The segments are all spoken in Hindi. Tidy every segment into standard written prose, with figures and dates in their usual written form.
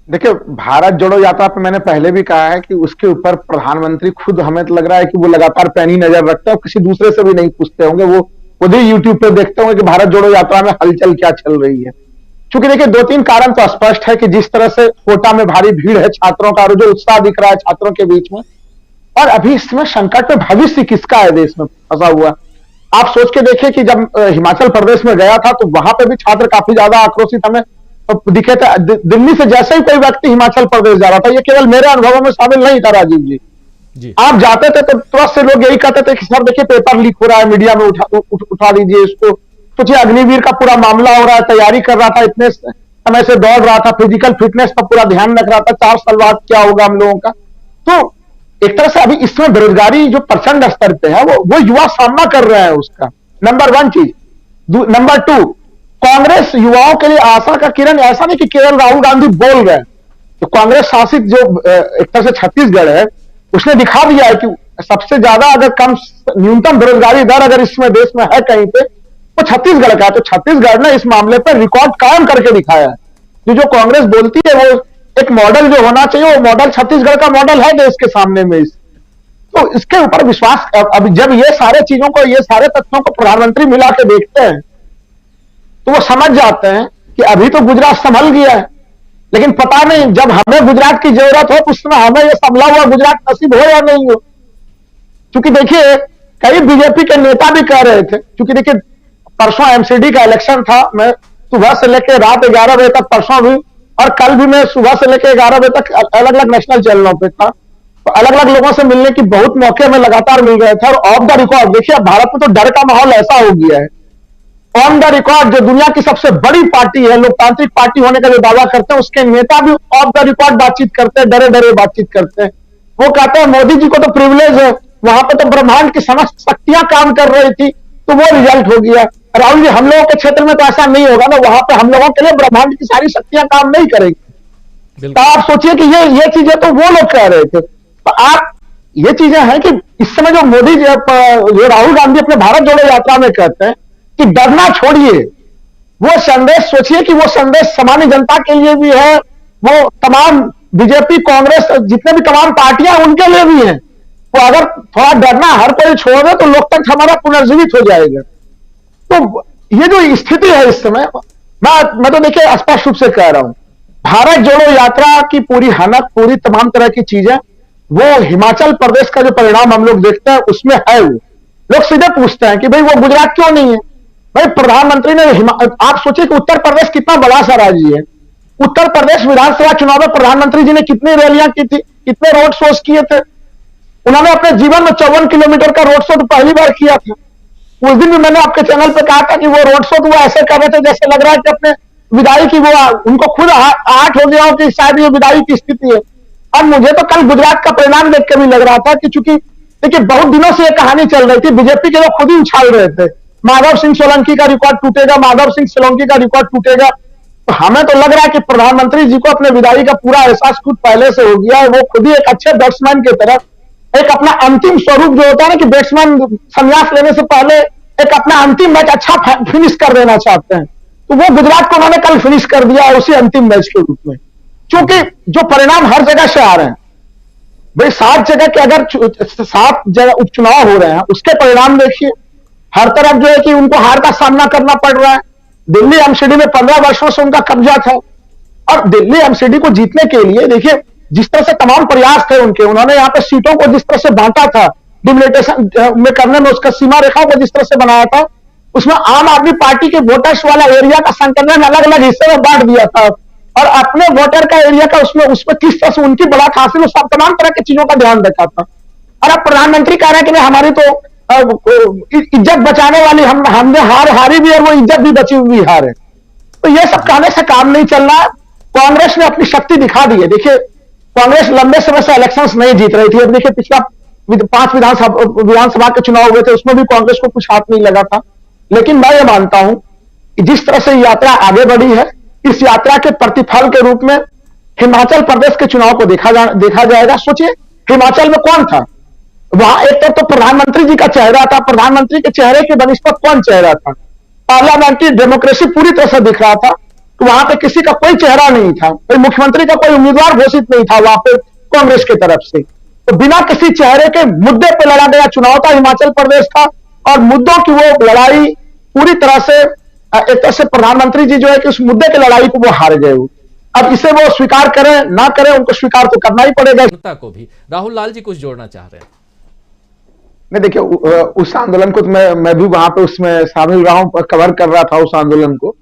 देखिए, भारत जोड़ो यात्रा पे मैंने पहले भी कहा है कि उसके ऊपर प्रधानमंत्री खुद, हमें तो लग रहा है कि वो लगातार पैनी नजर रखते हैं और किसी दूसरे से भी नहीं पूछते होंगे। वो खुद ही यूट्यूब पे देखते होंगे कि भारत जोड़ो यात्रा में हलचल क्या चल रही है। क्योंकि देखिए, दो तीन कारण तो स्पष्ट है कि जिस तरह से कोटा में भारी भीड़ है छात्रों का, और जो उत्साह दिख रहा है छात्रों के बीच में, और अभी इसमें संकट में भविष्य किसका है देश में फंसा हुआ। आप सोच के देखिए कि जब हिमाचल प्रदेश में गया था तो वहां पे भी छात्र काफी ज्यादा आक्रोशित हमें दिखे थे। दिल्ली से जैसे ही कोई व्यक्ति हिमाचल प्रदेश जा रहा था, ये केवल मेरे अनुभवों में शामिल नहीं था राजीव जी, जी। आप जाते थे तो तुरंत से लोग यही कहते थे कि सर देखिए पेपर लीक हो रहा है, मीडिया में उठा दीजिए इसको। सोचिए, अग्निवीर का पूरा मामला हो रहा है, तैयारी कर रहा था, इतने समय से दौड़ रहा था, फिजिकल फिटनेस पर पूरा ध्यान रख रहा था, 4 साल बाद क्या होगा हम लोगों का। तो एक तरह से अभी इसमें बेरोजगारी जो प्रचंड स्तर पे है, वो युवा सामना कर रहे हैं उसका। नंबर वन चीज। नंबर टू, कांग्रेस युवाओं के लिए आशा का किरण, ऐसा नहीं कि केवल राहुल गांधी बोल गए। तो कांग्रेस शासित जो एक तरह से छत्तीसगढ़ है, उसने दिखा दिया है कि सबसे ज्यादा अगर कम न्यूनतम बेरोजगारी दर अगर इसमें देश में है कहीं पे, वो छत्तीसगढ़ का है। तो छत्तीसगढ़ ने इस मामले पर रिकॉर्ड कायम करके दिखाया है। जो कांग्रेस बोलती है वो एक मॉडल जो होना चाहिए, वो मॉडल छत्तीसगढ़ का मॉडल है देश के सामने में। तो इसके ऊपर विश्वास, अब जब ये सारे चीजों को, ये सारे तथ्यों को प्रधानमंत्री मिला के देखते हैं तो वो समझ जाते हैं कि अभी तो गुजरात संभल गया है, लेकिन पता नहीं जब हमें गुजरात की जरूरत हो तो उस समय हमें ये संभला हुआ गुजरात नसीब हो या नहीं हो। क्योंकि देखिए, कई बीजेपी के नेता भी कह रहे थे, क्योंकि देखिए परसों एमसीडी का इलेक्शन था, मैं सुबह से लेकर रात 11 बजे तक, परसों भी और कल भी मैं सुबह से लेकर 11 बजे तक अलग अलग नेशनल चैनलों पे था। तो अलग अलग लोगों से मिलने की बहुत मौके में लगातार मिल रहे थे। और ऑफ द रिकॉर्ड देखिए, अब भारत में तो डर का माहौल ऐसा हो गया है। ऑन द रिकॉर्ड जो दुनिया की सबसे बड़ी पार्टी है, लोकतांत्रिक पार्टी होने का जो दावा करते हैं, उसके नेता भी ऑफ द रिकॉर्ड बातचीत करते हैं, डरे डरे बातचीत करते हैं। वो कहते हैं मोदी जी को तो प्रिविलेज है, वहां पर तो ब्रह्मांड की समस्त शक्तियां काम कर रही थी, तो वो रिजल्ट हो गया। राहुल जी, हम लोगों के क्षेत्र में तो ऐसा नहीं होगा ना, वहां पे हम लोगों के लिए ब्रह्मांड की सारी शक्तियां काम नहीं करेंगी। तो आप सोचिए कि ये चीजें तो वो लोग कह रहे थे। तो आप, ये चीजें हैं कि इस समय जो मोदी जी, जो राहुल गांधी अपने भारत जोड़ो यात्रा में कहते हैं कि डरना छोड़िए, वो संदेश सोचिए कि वो संदेश सामान्य जनता के लिए भी है, वो तमाम बीजेपी कांग्रेस जितने भी तमाम पार्टियां उनके लिए भी है। तो अगर थोड़ा डरना हर कोई छोड़ दे तो लोकतंत्र हमारा पुनर्जीवित हो जाएगा। तो ये जो स्थिति है इस समय, मैं तो देखिए स्पष्ट रूप से कह रहा हूं, भारत जोड़ो यात्रा की पूरी हनक, पूरी तमाम तरह की चीजें, वो हिमाचल प्रदेश का जो परिणाम हम लोग देखते हैं उसमें है। वो लोग सीधे पूछते हैं कि भाई वो गुजरात क्यों नहीं है। भाई प्रधानमंत्री ने, आप सोचिए कि उत्तर प्रदेश कितना बड़ा सा राज्य है। उत्तर प्रदेश विधानसभा चुनाव में प्रधानमंत्री जी ने कितनी रैलियां की थी, कितने रोड शोज किए थे। उन्होंने अपने जीवन में 54 किलोमीटर का रोड शो तो पहली बार किया था। उस दिन भी मैंने आपके चैनल पे कहा था कि वो रोड शो तो वो ऐसे कर रहे थे जैसे लग रहा है कि अपने विदाई की, वो उनको खुद आठ हो गया हो कि शायद ये विदाई की स्थिति है। और मुझे तो कल गुजरात का परिणाम देख के भी लग रहा था कि चूंकि देखिए बहुत दिनों से ये कहानी चल रही थी, बीजेपी के लोग खुद ही उछाल रहे थे माधव सिंह सोलंकी का रिकॉर्ड टूटेगा, माधव सिंह सोलंकी का रिकॉर्ड टूटेगा। तो हमें तो लग रहा है कि प्रधानमंत्री जी को अपने विदाई का पूरा एहसास खुद पहले से हो गया है। वो खुद ही एक अच्छे बैट्समैन की तरह एक अपना अंतिम स्वरूप जो होता है ना, कि बैट्समैन संन्यास लेने से पहले एक अपना अंतिम मैच अच्छा फिनिश कर देना चाहते हैं, तो वो गुजरात को उन्होंने कल फिनिश कर दिया है उसी अंतिम मैच के रूप में। क्योंकि जो परिणाम हर जगह से आ रहे हैं, भाई 7 जगह के अगर 7 जगह उपचुनाव हो रहे हैं, उसके परिणाम देखिए। हर तरफ जो है कि उनको हार का सामना करना पड़ रहा है। दिल्ली एमसीडी में 15 वर्षों से उनका कब्जा था, और दिल्ली एमसीडी को जीतने के लिए देखिए जिस तरह से तमाम प्रयास थे उनके, उन्होंने यहाँ पे सीटों को जिस तरह से बांटा था, डिलिमिटेशन में करने में उसका सीमा रेखा को जिस तरह से बनाया था, उसमें आम आदमी पार्टी के वोटर्स वाला एरिया का संकलन अलग अलग हिस्से में बांट दिया था, और अपने वोटर का एरिया का उसमें किस तरह से उनकी बढ़त हासिल, सब तमाम तरह की चीजों का ध्यान रखा था। और अब प्रधानमंत्री कह रहे हैं कि हमारी तो इज्जत बचाने वाली हमने हारी भी और वो इज्जत भी बची हुई हार है। तो ये सब कहने से काम नहीं चल रहा। कांग्रेस ने अपनी शक्ति दिखा दी है। देखिए, कांग्रेस लंबे समय से इलेक्शंस नहीं जीत रही थी। अब देखिए पिछला 5 विधानसभा के चुनाव हुए थे, उसमें भी कांग्रेस को कुछ हाथ नहीं लगा था। लेकिन मैं ये मानता हूं कि जिस तरह से यात्रा आगे बढ़ी है, इस यात्रा के प्रतिफल के रूप में हिमाचल प्रदेश के चुनाव को देखा जाएगा। सोचिए, हिमाचल में कौन था वहां? एक तो प्रधानमंत्री जी का चेहरा था। प्रधानमंत्री के चेहरे के बनिस्पत कौन चेहरा था? पार्लियामेंट्री डेमोक्रेसी पूरी तरह से दिख रहा था। तो वहां पे किसी का कोई चेहरा नहीं था, कोई मुख्यमंत्री का कोई उम्मीदवार घोषित नहीं था वहां पे कांग्रेस की तरफ से। तो बिना किसी चेहरे के मुद्दे पे लड़ा गया चुनाव था हिमाचल प्रदेश का, और मुद्दों की वो लड़ाई पूरी तरह से एक तरह से प्रधानमंत्री जी जो है कि उस मुद्दे की लड़ाई को वो हार गए। अब इसे वो स्वीकार करें ना करें, उनको स्वीकार तो करना ही पड़ेगा। जनता को भी राहुल लाल जी कुछ जोड़ना चाह रहे हैं? नहीं देखिए, उस आंदोलन को तो मैं भी वहां पे उसमें शामिल रहा हूं, कवर कर रहा था उस आंदोलन को।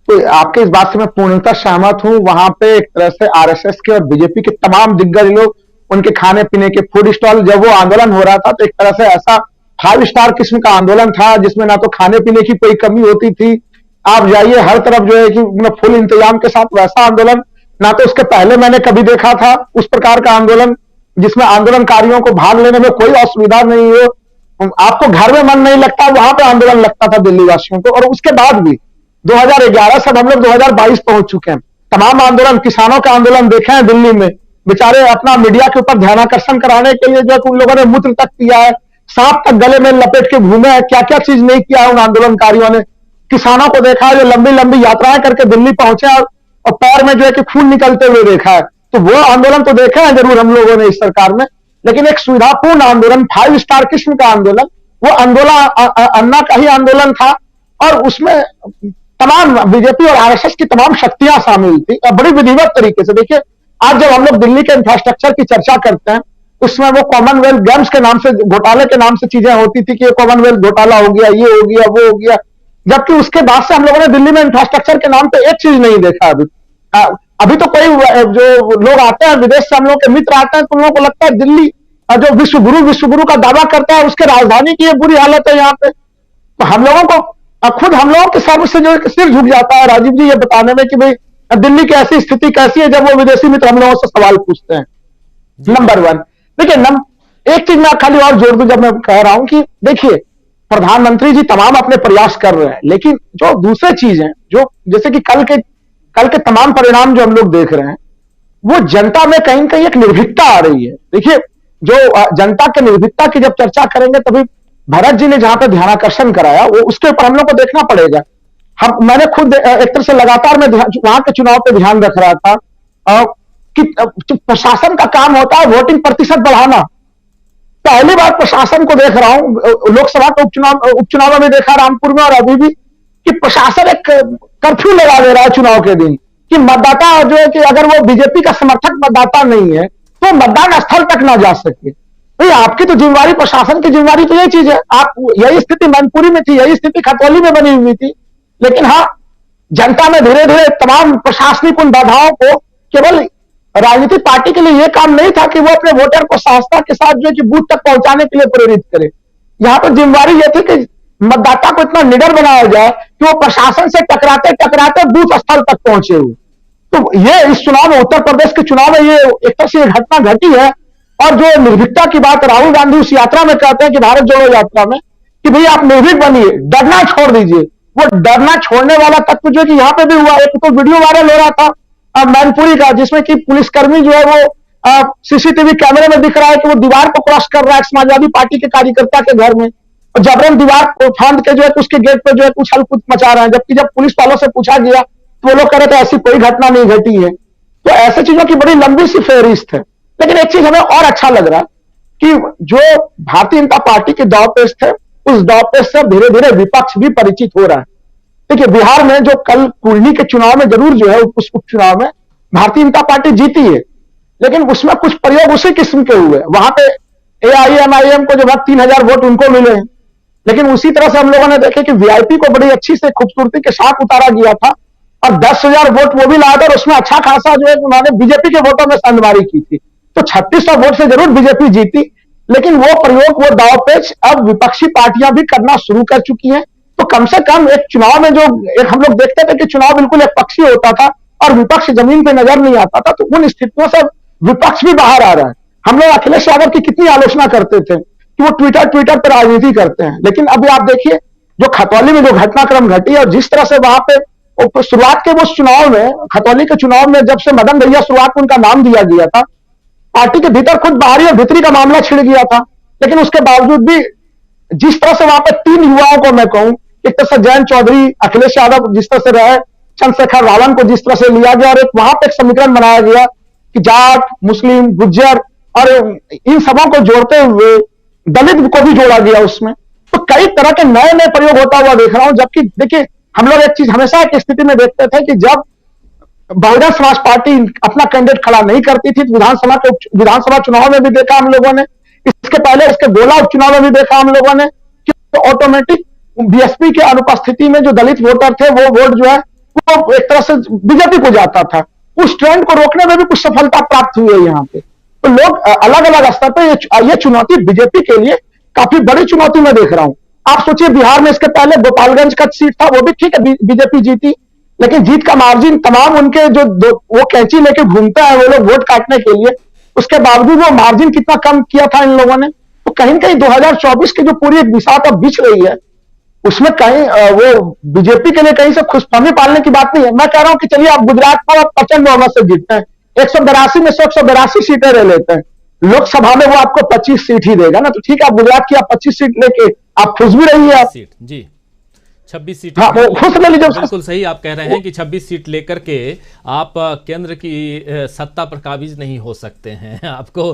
तो आपके इस बात से मैं पूर्णतः सहमत हूं। वहां पे एक तरह से आरएसएस के और बीजेपी के तमाम दिग्गज लोग, उनके खाने पीने के फूड स्टॉल, जब वो आंदोलन हो रहा था तो एक तरह से ऐसा 5 स्टार किस्म का आंदोलन था जिसमें ना तो खाने पीने की कोई कमी होती थी। आप जाइए हर तरफ जो है कि फुल इंतजाम के साथ वैसा आंदोलन ना तो उसके पहले मैंने कभी देखा था, उस प्रकार का आंदोलन जिसमें आंदोलनकारियों को भाग लेने में कोई असुविधा नहीं हो। आपको घर में मन नहीं लगता, वहां पे आंदोलन लगता था दिल्ली वासियों को। और उसके बाद भी 2011 से हम लोग 2022 पहुंच चुके हैं। तमाम आंदोलन, किसानों का आंदोलन देखे हैं दिल्ली में, बेचारे अपना मीडिया के ऊपर ध्यानाकर्षण कराने के लिए जो है उन लोगों ने मूत्र तक किया है, सांप तक गले में लपेट के घूमे हैं। क्या क्या चीज नहीं किया है उन आंदोलनकारियों ने। किसानों को देखा है जो लंबी लंबी यात्राएं करके दिल्ली पहुंचे और पैर में जो है कि खून निकलते हुए देखा है। तो वो आंदोलन तो देखे हैं जरूर हम लोगों ने इस सरकार में, लेकिन एक सुविधापूर्ण आंदोलन, 5 स्टार किस्म का आंदोलन, वो आंदोलन अन्ना का ही आंदोलन था। और उसमें तमाम बीजेपी और आरएसएस की तमाम शक्तियां शामिल थी बड़ी विधिवत तरीके से। देखिए, आज जब हम लोग दिल्ली के इंफ्रास्ट्रक्चर की चर्चा करते हैं, उसमें वो कॉमनवेल्थ गेम्स के नाम से, घोटाले के नाम से चीजें होती थी कि ये कॉमनवेल्थ घोटाला हो गया, ये हो गया, वो हो गया। जबकि उसके बाद से हम लोगों ने दिल्ली में इंफ्रास्ट्रक्चर के नाम पे एक चीज नहीं देखा अभी। अभी तो कोई जो लोग आते हैं विदेश से, हम लोग के मित्र आते हैं, तो उन लोगों को लगता है दिल्ली जो विश्वगुरु का दावा करता है, उसके राजधानी की ये बुरी हालत है यहाँ पे। तो हम लोगों को खुद हम लोगों के सर्व से जो सिर झुक जाता है राजीव जी ये बताने में कि भाई दिल्ली की ऐसी स्थिति कैसी है, जब वो विदेशी मित्र हम लोगों से सवाल पूछते हैं। नंबर 1 देखिए, एक चीज मैं खाली और जोड़ दूं जब मैं कह रहा हूं कि देखिए, प्रधानमंत्री जी तमाम अपने प्रयास कर रहे हैं, लेकिन जो दूसरे चीज है, जो जैसे कि कल के तमाम परिणाम जो हम लोग देख रहे हैं, वो जनता में कहीं कहीं एक निर्भीकता आ रही है। देखिए, जो जनता के निर्भीकता की जब चर्चा करेंगे तभी भरत जी ने जहां पर ध्यानाकर्षण कराया, वो उसके ऊपर हम लोग को देखना पड़ेगा। मैंने खुद एक तरह से लगातार मैं वहां के चुनाव पे ध्यान रख रहा था कि प्रशासन का काम होता है वोटिंग प्रतिशत बढ़ाना। पहली बार प्रशासन को देख रहा हूं, लोकसभा के उपचुनाव में देखा रामपुर में और अभी भी, कि प्रशासन एक कर्फ्यू लगा दे रहा है चुनाव के दिन कि मतदाता जो है कि अगर वो बीजेपी का समर्थक मतदाता नहीं है तो मतदान स्थल तक ना जा सके। भाई आपकी तो जिम्मेवारी, प्रशासन की जिम्मेवारी तो यही चीज है। आप यही स्थिति मैनपुरी में थी, यही स्थिति खतौली में बनी हुई थी, लेकिन हाँ, जनता में धीरे धीरे तमाम प्रशासनिक उन बाधाओं को, केवल राजनीतिक पार्टी के लिए यह काम नहीं था कि वो अपने वोटर को सहजता के साथ जो है कि बूथ तक पहुंचाने के लिए प्रेरित करे। यहाँ पर जिम्मेवारी यह थी कि मतदाता को इतना निडर बनाया जाए कि वो प्रशासन से टकराते टकराते बूथ स्थल तक पहुंचे हुए। तो ये इस चुनाव में, उत्तर प्रदेश के चुनाव में, ये एक तरह से घटना घटी है। और जो निर्भीकता की बात राहुल गांधी उस यात्रा में कहते हैं कि भारत जोड़ो यात्रा में, कि भाई आप निर्भीक बनिए, डरना छोड़ दीजिए। वो डरना छोड़ने वाला तत्व जो कि यहाँ पे भी हुआ, एक तो वीडियो वायरल हो रहा था मैनपुरी का, जिसमें कि पुलिसकर्मी जो है वो सीसीटीवी कैमरे में दिख रहा है कि वो दीवार को क्रॉस कर रहा है समाजवादी पार्टी के कार्यकर्ता के घर में, और जबरन दीवार को फांद के जो है उसके गेट पे जो है कुछ हलकुच मचा रहे हैं। जबकि जब पुलिस वालों से पूछा गया तो वो लोग कह रहे थे ऐसी कोई घटना नहीं घटी है। तो ऐसी चीजों की बड़ी लंबी सी फेहरिस्त है। लेकिन एक चीज हमें और अच्छा लग रहा है कि जो भारतीय जनता पार्टी के दांवपेच थे, उस दांवपेच से धीरे धीरे विपक्ष भी परिचित हो रहा है। देखिए, बिहार में जो कल कुर्नी के चुनाव में जरूर जो है उस उपचुनाव में भारतीय जनता पार्टी जीती है, लेकिन उसमें कुछ प्रयोग उसी किस्म के हुए। वहां पे AIMIM को जो 3000 वोट उनको मिले हैं, लेकिन उसी तरह से हम लोगों ने देखे कि वीआईपी को बड़ी अच्छी से खूबसूरती के साथ उतारा गया था और 10,000 वोट वो भी लाकर उसमें अच्छा खासा जो है उन्होंने बीजेपी के वोटों में संधमारी की थी। तो 3600 वोट से जरूर बीजेपी जीती, लेकिन वो प्रयोग, वो दांवपेच अब विपक्षी पार्टियां भी करना शुरू कर चुकी हैं। तो कम से कम एक चुनाव में जो एक हम लोग देखते थे कि चुनाव बिल्कुल एक पक्षी होता था और विपक्ष जमीन पे नजर नहीं आता था, तो उन स्थितियों से विपक्ष भी बाहर आ रहा है। हम लोग अखिलेश यादव की कितनी आलोचना करते थे कि वो ट्विटर पर राजनीति करते हैं, लेकिन अभी आप देखिए जो खतौली में जो घटनाक्रम घटी और जिस तरह से वहां पे शुरुआत के वो चुनाव में, खतौली के चुनाव में जब से मदन भैया शुरुआत में उनका नाम दिया गया था, पार्टी के भीतर खुद बाहरी और भीतरी का मामला छिड़ गया था। लेकिन उसके बावजूद भी जिस तरह से वहां पे 3 युवाओं को मैं कहूं, एक तरह से जयंत चौधरी, अखिलेश यादव जिस तरह से रहे, चंद्रशेखर रावण को जिस तरह से लिया गया और एक वहां पे एक समीकरण बनाया गया कि जाट, मुस्लिम, गुज्जर और इन सबों को जोड़ते हुए दलित को भी जोड़ा गया उसमें। तो कई तरह के नए नए प्रयोग होता हुआ देख रहा हूं। जबकि देखिए, हम लोग एक चीज हमेशा एक स्थिति में देखते थे कि जब बहुजन समाज पार्टी अपना कैंडिडेट खड़ा नहीं करती थी, विधानसभा चुनाव में भी देखा हम लोगों ने, इसके पहले इसके गोला उपचुनाव में भी देखा हम लोगों ने कि तो ऑटोमेटिक बीएसपी के अनुपस्थिति में जो दलित वोटर थे वो वोट जो है वो एक तरह से बीजेपी को जाता था। उस ट्रेंड को रोकने में भी कुछ सफलता प्राप्त हुई है यहाँ पे। तो लोग अलग अलग स्तर पर ये चुनौती बीजेपी के लिए काफी बड़ी चुनौती मैं देख रहा हूं। आप सोचिए, बिहार में इसके पहले गोपालगंज का सीट था, वो भी ठीक है बीजेपी जीती, लेकिन जीत का मार्जिन तमाम उनके जो वो कैंची लेके घूमता है वो लोग वोट काटने के लिए, उसके बावजूद वो मार्जिन कितना कम किया था इन लोगों ने। तो कहीं ना कहीं 2024 की जो पूरी एक दिशा अब बिछ रही है, उसमें कहीं वो बीजेपी के लिए कहीं से खुशफहमी पालने की बात नहीं है। मैं कह रहा हूं कि चलिए आप गुजरात को प्रचंड बहुमत से जीतते हैं, 182 में से 182 सीटें ले लेते हैं, लोकसभा में वो आपको 25 सीट ही देगा ना, तो ठीक है, आप गुजरात की आप 25 सीट लेके आप खुश भी रहिए। आप सीट जी 26 सीट, हाँ, खुश ले लीजिए। बिल्कुल सही आप कह रहे हैं कि 26 सीट लेकर के आप केंद्र की सत्ता पर काबिज नहीं हो सकते हैं। आपको